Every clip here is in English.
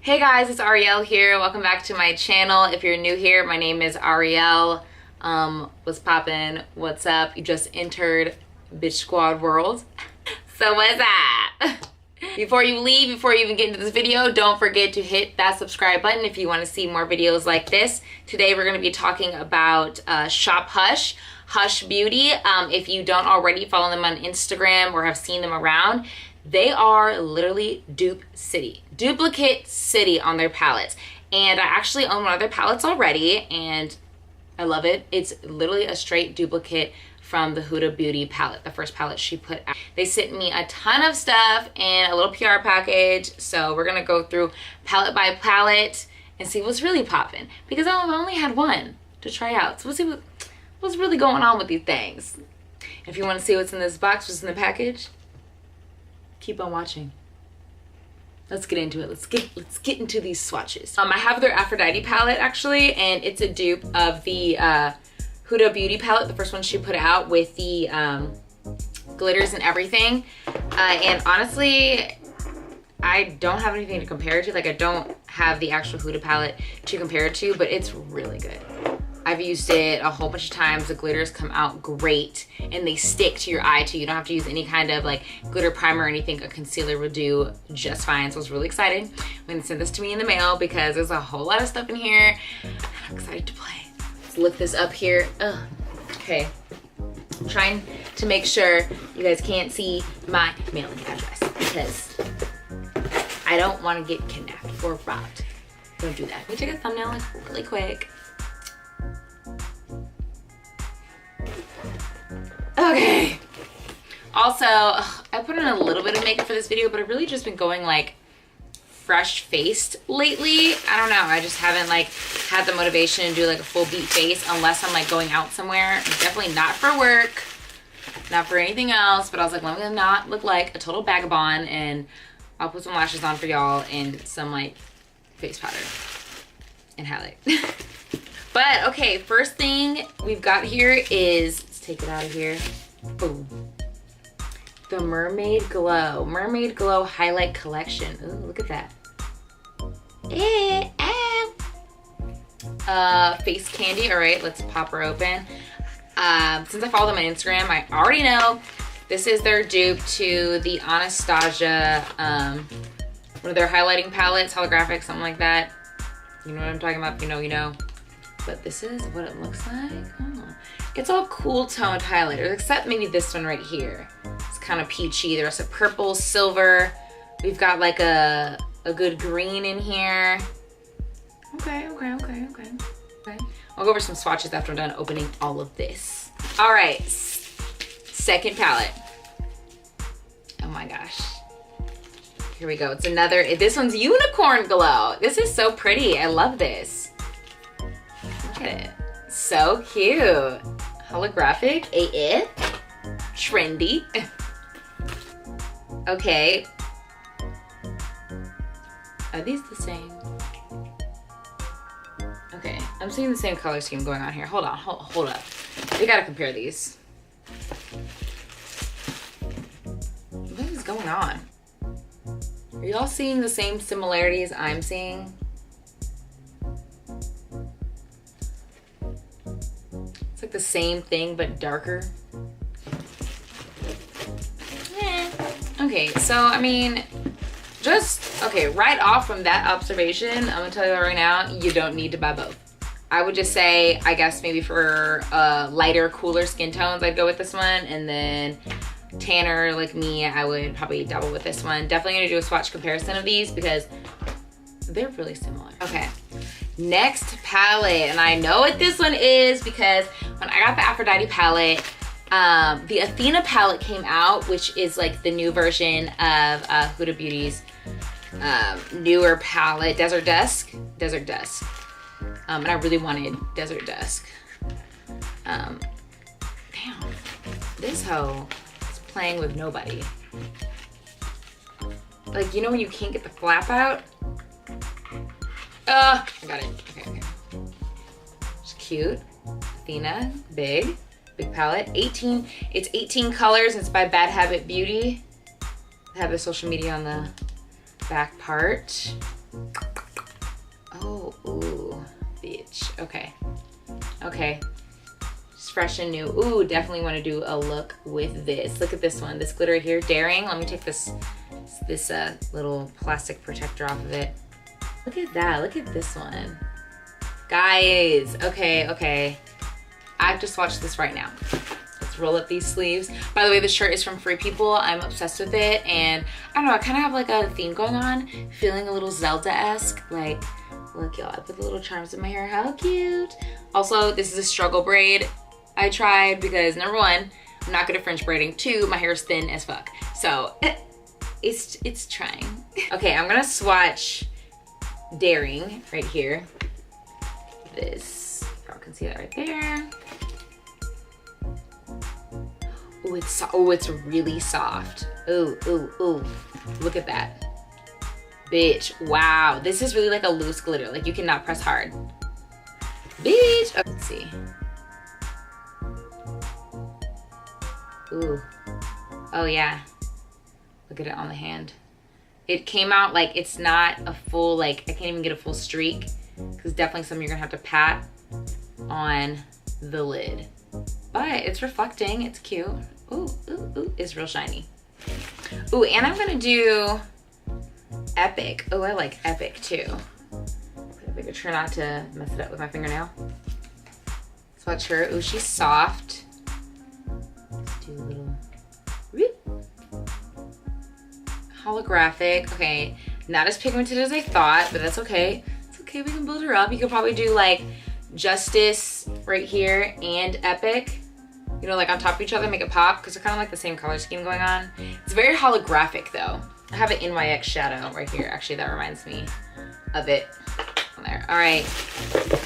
Hey guys, it's Ariel here. Welcome back to my channel. If you're new here, my name is Ariel. What's poppin'? What's up? You just entered Bitch Squad world. So what's that? Before you leave, before you even get into this video, don't forget to hit that subscribe button if you want to see more videos like this. Today we're going to be talking about Shop Hush Beauty. If you don't already follow them on Instagram or have seen them around, they are literally duplicate city on their palettes. And I actually own one of their palettes already and I love it. It's literally a straight duplicate from the Huda Beauty palette, the first palette she put out. They sent me a ton of stuff in a little PR package. So we're gonna go through palette by palette and see what's really popping, because I only had one to try out. So we'll see what's really going on with these things. If you wanna see what's in this box, what's in the package, keep on watching. Let's get into it. Let's get into these swatches. I have their Aphrodite palette actually, and it's a dupe of the Huda Beauty palette, the first one she put out with the glitters and everything. And honestly, I don't have anything to compare it to. Like, I don't have the actual Huda palette to compare it to, but it's really good. I've used it a whole bunch of times. The glitters come out great and they stick to your eye too. You don't have to use any kind of like glitter primer or anything. A concealer will do just fine. So I was really excited when they sent this to me in the mail because there's a whole lot of stuff in here. I'm excited to play. Let's lift this up here. Ugh. Okay. I'm trying to make sure you guys can't see my mailing address because I don't want to get kidnapped or robbed. Don't do that. Let me take a thumbnail like really quick. Okay. Also, I put in a little bit of makeup for this video, but I've really just been going like fresh faced lately. I don't know. I just haven't like had the motivation to do like a full beat face unless I'm like going out somewhere. Definitely not for work, not for anything else. But I was like, let me not look like a total vagabond, and I'll put some lashes on for y'all and some like face powder and highlight. But okay, first thing we've got here is, let's take it out of here. Boom. The Mermaid Glow. Mermaid Glow Highlight Collection. Ooh, look at that. Face candy. All right, let's pop her open. Since I follow them on Instagram, I already know this is their dupe to the Anastasia, one of their highlighting palettes, holographic, something like that. You know what I'm talking about? You know. But this is what it looks like. Oh. It's all cool toned highlighters, except maybe this one right here. It's kind of peachy. There's a purple, silver. We've got like a good green in here. Okay. I'll go over some swatches after I'm done opening all of this. All right, second palette. Oh my gosh. Here we go. It's another, this one's Unicorn Glow. This is so pretty. I love this. Look at it. So cute. Holographic AF. Trendy. Okay. Are these the same? Okay, I'm seeing the same color scheme going on here. Hold on, hold up. We gotta compare these. What is going on? Are y'all seeing the same similarities I'm seeing? It's like the same thing, but darker. Yeah. Okay, so I mean, okay, right off from that observation, I'm gonna tell you right now, you don't need to buy both. I would just say, I guess maybe for lighter, cooler skin tones, I'd go with this one, and then tanner like me, I would probably double with this one. Definitely gonna do a swatch comparison of these because they're really similar. Okay. Next palette, and I know what this one is because when I got the Aphrodite palette, the Athena palette came out, which is like the new version of Huda Beauty's newer palette, Desert Dusk. And I really wanted Desert Dusk. Damn, this hoe is playing with nobody. Like, you know when you can't get the flap out? I got it. Okay. It's cute. Athena, big palette. It's 18 colors. It's by Bad Habit Beauty. I have the social media on the back part. Okay. Just fresh and new. Ooh, definitely want to do a look with this. Look at this one. This glitter right here. Daring. Let me take this little plastic protector off of it. Look at that. Look at this one. Guys. Okay, okay. I've just watched this right now. Let's roll up these sleeves. By the way, the shirt is from Free People. I'm obsessed with it. And I don't know, I kind of have like a theme going on. Feeling a little Zelda-esque. Like, look y'all, I put the little charms in my hair. How cute. Also, this is a struggle braid I tried because number one, I'm not good at French braiding. Two, my hair is thin as fuck. So it's trying. Okay, I'm gonna swatch Daring right here. This, y'all can see that right there. Oh, it's really soft. Ooh, ooh, ooh. Look at that. Bitch, wow. This is really like a loose glitter. Like you cannot press hard. Bitch. Oh, let's see. Ooh. Oh yeah. Look at it on the hand. It came out like it's not a full, like I can't even get a full streak. Because definitely some you're gonna have to pat on the lid. But it's reflecting, it's cute. Ooh, ooh, ooh, it's real shiny. Ooh, and I'm gonna do Epic. Oh, I like Epic too. Make sure not to mess it up with my fingernail. Swatch her. Ooh, she's soft. Let's do a little whoop. Holographic. Okay, not as pigmented as I thought, but that's okay. It's okay, we can build her up. You could probably do like Justice right here and Epic. You know, like on top of each other, make it pop, because they're kind of like the same color scheme going on. It's very holographic though. I have an NYX shadow right here. Actually, that reminds me of it. There. All right,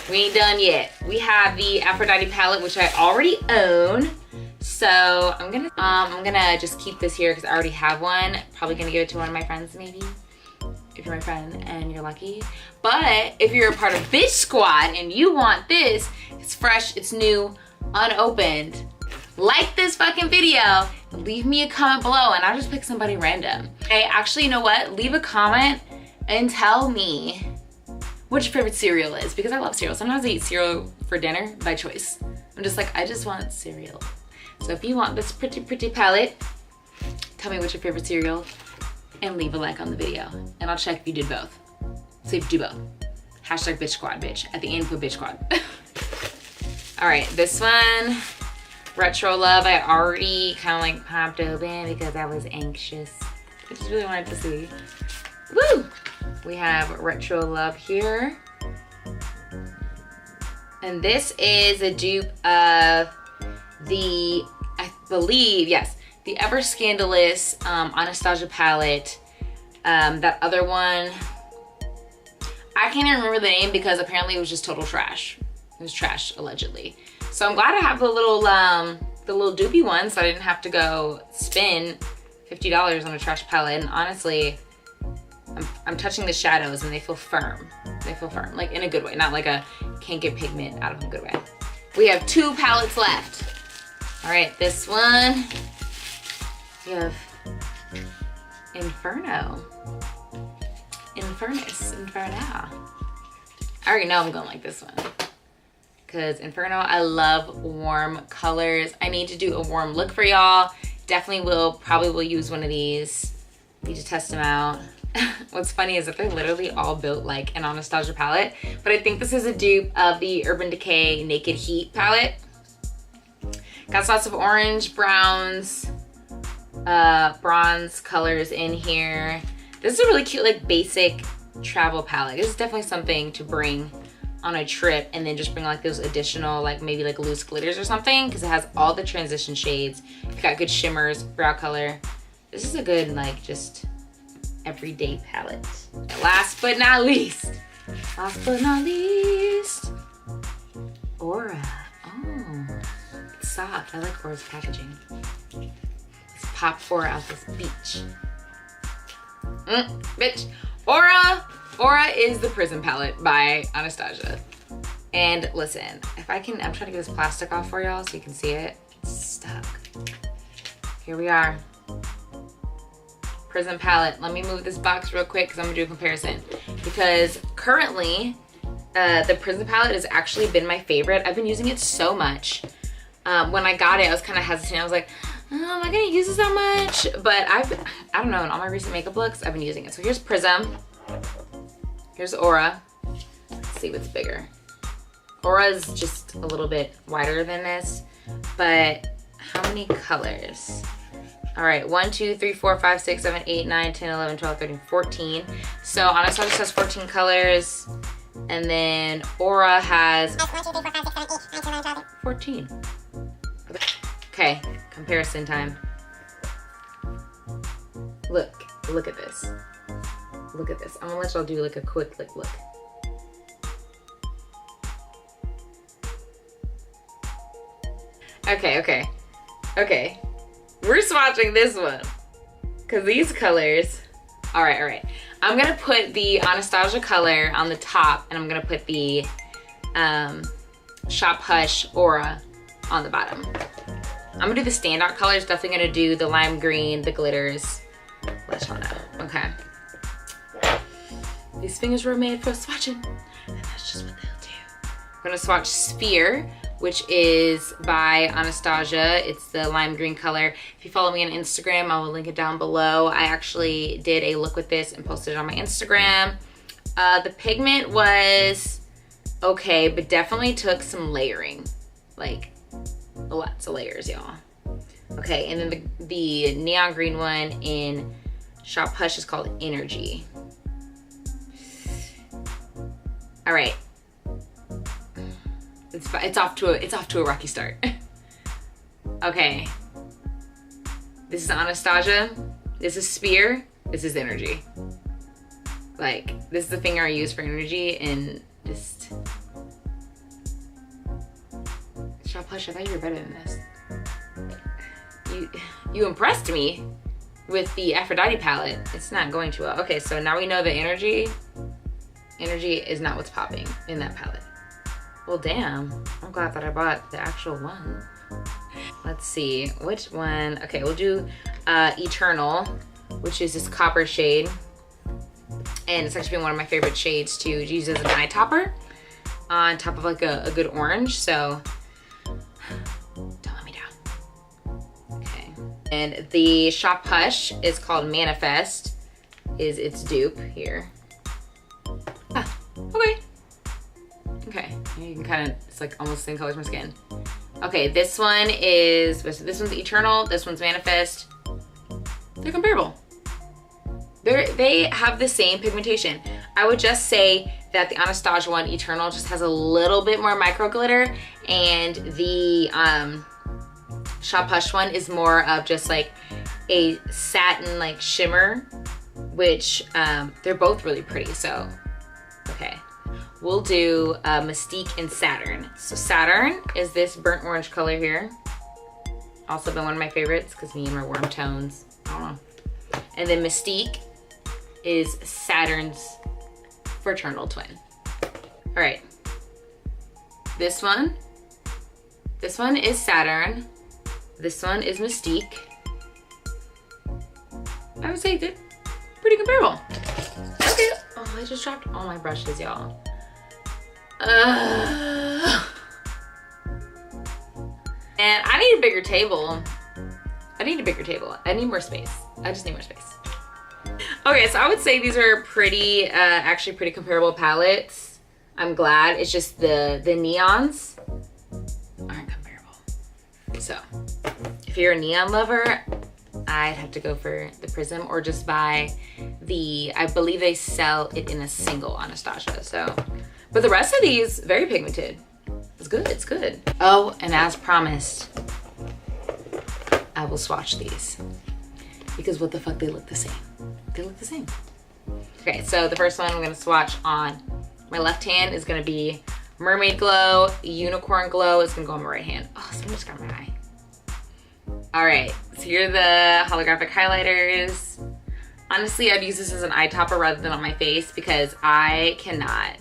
we ain't done yet. We have the Aphrodite palette, which I already own. So I'm gonna just keep this here because I already have one. Probably gonna give it to one of my friends maybe, if you're my friend and you're lucky. But if you're a part of Bitch Squad and you want this, it's fresh, it's new, unopened. Like this fucking video, leave me a comment below and I'll just pick somebody random. Okay, actually, you know what? Leave a comment and tell me what your favorite cereal is, because I love cereal. Sometimes I eat cereal for dinner by choice. I'm just like, I just want cereal. So if you want this pretty, pretty palette, tell me what's your favorite cereal and leave a like on the video. And I'll check if you did both. So if you do both. Hashtag Bitch Squad, bitch. At the end, put Bitch Squad. All right, this one, Retro Love, I already kind of like popped open because I was anxious. I just really wanted to see. Woo! We have Retro Love here. And this is a dupe of the, I believe, yes, the Ever Scandalous Anastasia palette. That other one, I can't even remember the name because apparently it was just total trash. It was trash, allegedly. So I'm glad I have the little doopy one so I didn't have to go spend $50 on a trash palette. And honestly, I'm touching the shadows and they feel firm. They feel firm, like in a good way, not like a can't get pigment out of a good way. We have 2 palettes left. All right, this one, we have Inferno. Inferno. I already know I'm gonna like this one. Because Inferno, I love warm colors. I need to do a warm look for y'all. Probably will use one of these. Need to test them out. What's funny is that they're literally all built like an Anastasia palette, but I think this is a dupe of the Urban Decay Naked Heat palette. Got lots of orange, browns, bronze colors in here. This is a really cute, like basic travel palette. This is definitely something to bring on a trip and then just bring like those additional, like maybe like loose glitters or something, because it has all the transition shades. You've got good shimmers, brow color. This is a good like just everyday palette. Last but not least, Aura. Oh, it's soft. I like Aura's packaging. Let's pop Aura out this beach. Bitch. Aura is the Prism palette by Anastasia. And listen, if I can, I'm trying to get this plastic off for y'all so you can see it. It's stuck. Here we are. Prism palette. Let me move this box real quick because I'm gonna do a comparison. Because currently, the Prism palette has actually been my favorite. I've been using it so much. When I got it, I was kind of hesitant. I was like, oh, am I gonna use it that much? But I don't know, in all my recent makeup looks, I've been using it. So here's Prism, here's Aura. Let's see what's bigger. Aura is just a little bit wider than this, but how many colors? All right, 1, 2, 3, 4, 5, 6, 7, 8, 9, 10, 11, 12, 13, 14. So Anastasia has 14 colors, and then Aura has 14. Okay, comparison time. Look at this. Look at this. I'm gonna let y'all do like a quick look. Okay. We're swatching this one. Cause these colors, all right. I'm gonna put the Anastasia color on the top, and I'm gonna put the Shop Hush Aura on the bottom. I'm gonna do the standout colors, definitely gonna do the lime green, the glitters. Let y'all know, okay. These fingers were made for swatching, and that's just what they'll do. I'm gonna swatch Sphere, which is by Anastasia. It's the lime green color. If you follow me on Instagram, I will link it down below. I actually did a look with this and posted it on my Instagram. The pigment was okay, but definitely took some layering. Like, lots of layers, y'all. Okay, and then the neon green one in Shop Hush is called Energy. All right. It's off to a rocky start. Okay. This is Anastasia. This is Sphere. This is Energy. Like, this is the finger I use for Energy, and just Shop Hush, I thought you were better than this. You impressed me with the Aphrodite palette. It's not going too well. Okay, so now we know the Energy is not what's popping in that palette. Well, damn. I'm glad that I bought the actual one. Let's see, which one? Okay, we'll do Eternal, which is this copper shade. And it's actually been one of my favorite shades to use as an eye topper on top of like a good orange, so don't let me down. Okay, and the Shop Hush is called Manifest, is its dupe here. Ah, okay, you can kind of, it's like almost the same color as my skin. Okay, this one's Eternal, this one's Manifest. They're comparable. They have the same pigmentation. I would just say that the Anastasia one, Eternal, just has a little bit more micro glitter, and the Shop Hush one is more of just like a satin like shimmer, which they're both really pretty. So, okay. We'll do Mystique and Saturn. So Saturn is this burnt orange color here. Also been one of my favorites because me and my warm tones, I don't know. And then Mystique is Saturn's fraternal twin. All right. This one is Saturn. This one is Mystique. I would say they're pretty comparable. Okay. Oh, I just dropped all my brushes, y'all. And I need a bigger table. I need more space. I just need more space. Okay, so I would say these are pretty, actually pretty comparable palettes. I'm glad. It's just the neons aren't comparable. So if you're a neon lover, I'd have to go for the Prism or just buy I believe they sell it in a single Anastasia. So, but the rest of these, very pigmented. It's good. Oh, and as promised, I will swatch these because what the fuck, they look the same. Okay, so the first one I'm gonna swatch on my left hand is gonna be Mermaid Glow. Unicorn Glow is gonna go on my right hand. Oh, something just got my eye. All right, so here are the holographic highlighters. Honestly, I'd use this as an eye topper rather than on my face because I cannot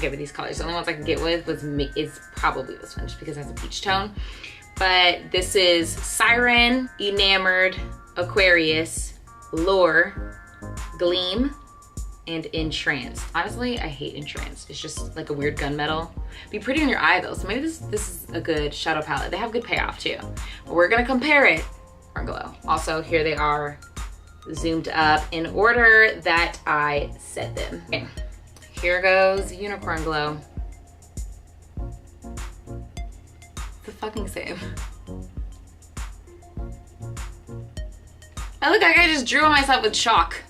get with these colors. The only ones I can get with is probably this one just because it has a peach tone. But this is Siren, Enamored, Aquarius, Lure, Gleam, and Entrance. Honestly, I hate Entrance. It's just like a weird gunmetal. Be pretty on your eye though, so maybe this is a good shadow palette. They have good payoff too. But we're gonna compare it. Glow. Also, here they are zoomed up in order that I set them. Okay. Here goes Unicorn Glow. It's the fucking same. I look like I just drew on myself with chalk.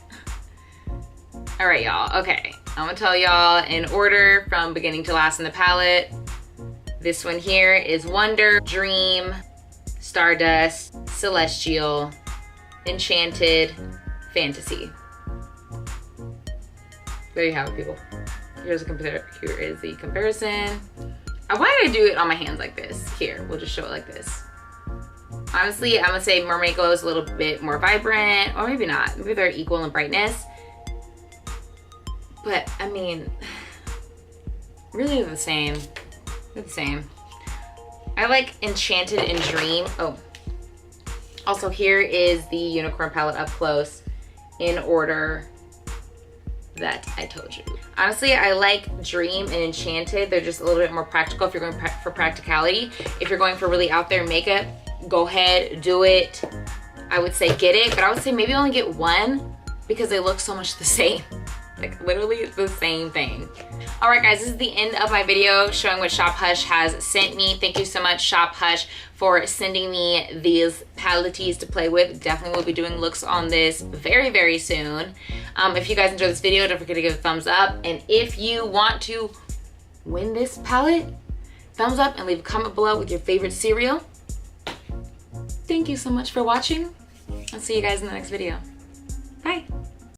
All right, y'all. Okay, I'm gonna tell y'all in order from beginning to last in the palette. This one here is Wonder, Dream, Stardust, Celestial, Enchanted, Fantasy. There you have it, people. Here is the comparison. Why did I do it on my hands like this? Here, we'll just show it like this. Honestly, I'm gonna say Mermaid Glow is a little bit more vibrant, or maybe not. Maybe they're equal in brightness. But I mean, really they're the same. They're the same. I like Enchanted and Dream. Oh, also here is the Unicorn palette up close in order that I told you. Honestly, I like Dream and Enchanted. They're just a little bit more practical if you're going for practicality. If you're going for really out there makeup, go ahead, do it. I would say get it, but I would say maybe only get one because they look so much the same. Like literally the same thing. All right guys, this is the end of my video showing what Shop Hush has sent me. Thank you so much Shop Hush for sending me these palettes to play with. Definitely will be doing looks on this very, very soon. If you guys enjoyed this video, don't forget to give it a thumbs up. And if you want to win this palette, thumbs up and leave a comment below with your favorite cereal. Thank you so much for watching. I'll see you guys in the next video. Bye.